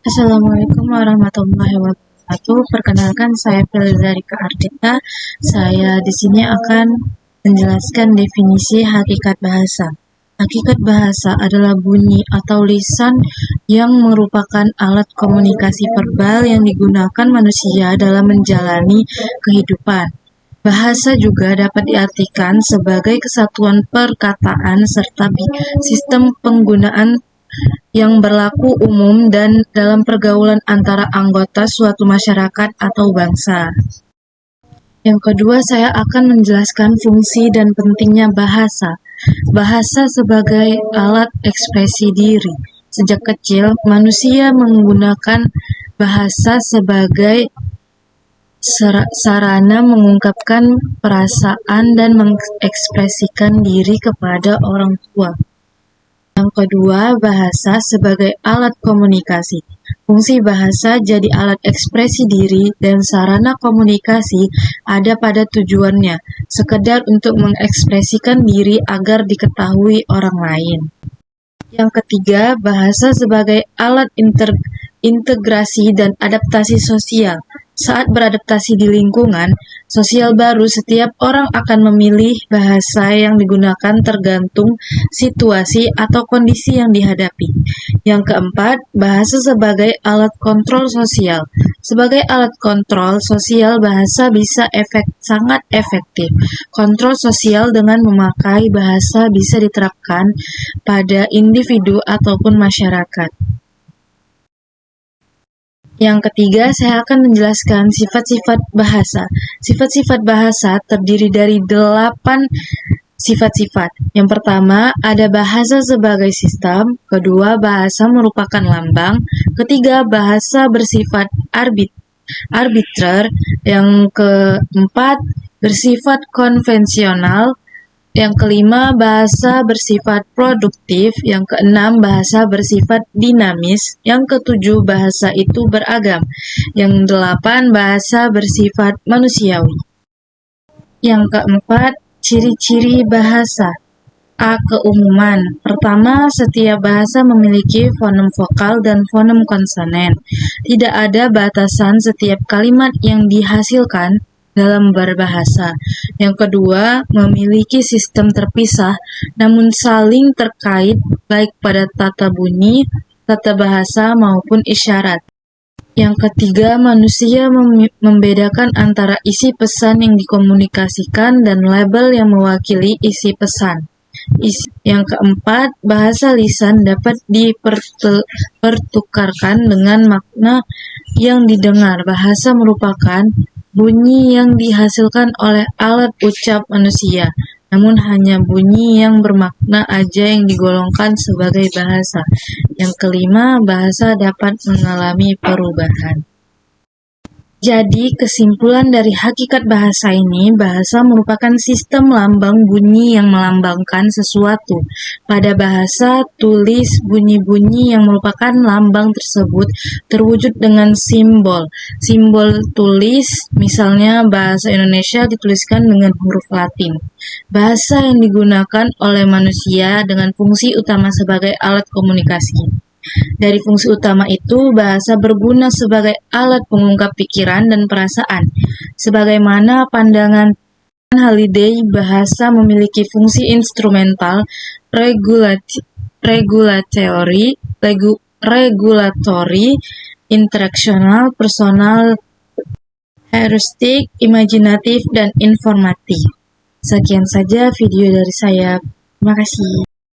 Assalamualaikum warahmatullahi wabarakatuh. Perkenalkan, saya Felidarika Ardita. Saya di sini akan menjelaskan definisi hakikat bahasa. Hakikat bahasa adalah bunyi atau lisan yang merupakan alat komunikasi verbal yang digunakan manusia dalam menjalani kehidupan. Bahasa juga dapat diartikan sebagai kesatuan perkataan serta sistem penggunaan yang berlaku umum dan dalam pergaulan antara anggota suatu masyarakat atau bangsa. Yang kedua, saya akan menjelaskan fungsi dan pentingnya bahasa. Bahasa sebagai alat ekspresi diri. Sejak kecil, manusia menggunakan bahasa sebagai sarana mengungkapkan perasaan dan mengekspresikan diri kepada orang tua. Yang kedua, bahasa sebagai alat komunikasi. Fungsi bahasa jadi alat ekspresi diri dan sarana komunikasi ada pada tujuannya, sekedar untuk mengekspresikan diri agar diketahui orang lain. Yang ketiga, bahasa sebagai alat integrasi dan adaptasi sosial. Saat beradaptasi di lingkungan sosial baru, setiap orang akan memilih bahasa yang digunakan tergantung situasi atau kondisi yang dihadapi. Yang keempat, bahasa sebagai alat kontrol sosial. Sebagai alat kontrol sosial, bahasa bisa sangat efektif. Kontrol sosial dengan memakai bahasa bisa diterapkan pada individu ataupun masyarakat. Yang ketiga, saya akan menjelaskan sifat-sifat bahasa. Sifat-sifat bahasa terdiri dari 8 sifat-sifat. Yang pertama, ada bahasa sebagai sistem. Kedua, bahasa merupakan lambang. Ketiga, bahasa bersifat arbiter. Yang keempat, bersifat konvensional. Yang kelima, bahasa bersifat produktif. Yang keenam, bahasa bersifat dinamis. Yang ketujuh, bahasa itu beragam. Yang delapan, bahasa bersifat manusiawi. Yang keempat, ciri-ciri bahasa. A. Keumuman. Pertama, setiap bahasa memiliki fonem vokal dan fonem konsonan. Tidak ada batasan setiap kalimat yang dihasilkan dalam berbahasa. Yang kedua, memiliki sistem terpisah namun saling terkait baik pada tata bunyi, tata bahasa maupun isyarat. Yang ketiga, manusia membedakan antara isi pesan yang dikomunikasikan dan label yang mewakili isi pesan. Yang keempat, bahasa lisan dapat dipertukarkan dengan makna yang didengar. Bahasa merupakan bunyi yang dihasilkan oleh alat ucap manusia, namun hanya bunyi yang bermakna aja yang digolongkan sebagai bahasa. Yang kelima, bahasa dapat mengalami perubahan. Jadi, kesimpulan dari hakikat bahasa ini, bahasa merupakan sistem lambang bunyi yang melambangkan sesuatu. Pada bahasa tulis, bunyi-bunyi yang merupakan lambang tersebut terwujud dengan simbol. Simbol tulis, misalnya bahasa Indonesia dituliskan dengan huruf Latin. Bahasa yang digunakan oleh manusia dengan fungsi utama sebagai alat komunikasi. Dari fungsi utama itu, bahasa berguna sebagai alat pengungkap pikiran dan perasaan. Sebagaimana pandangan Halliday, bahasa memiliki fungsi instrumental, regulatori, interaksional, personal, heuristik, imajinatif, dan informatif. Sekian saja video dari saya. Terima kasih.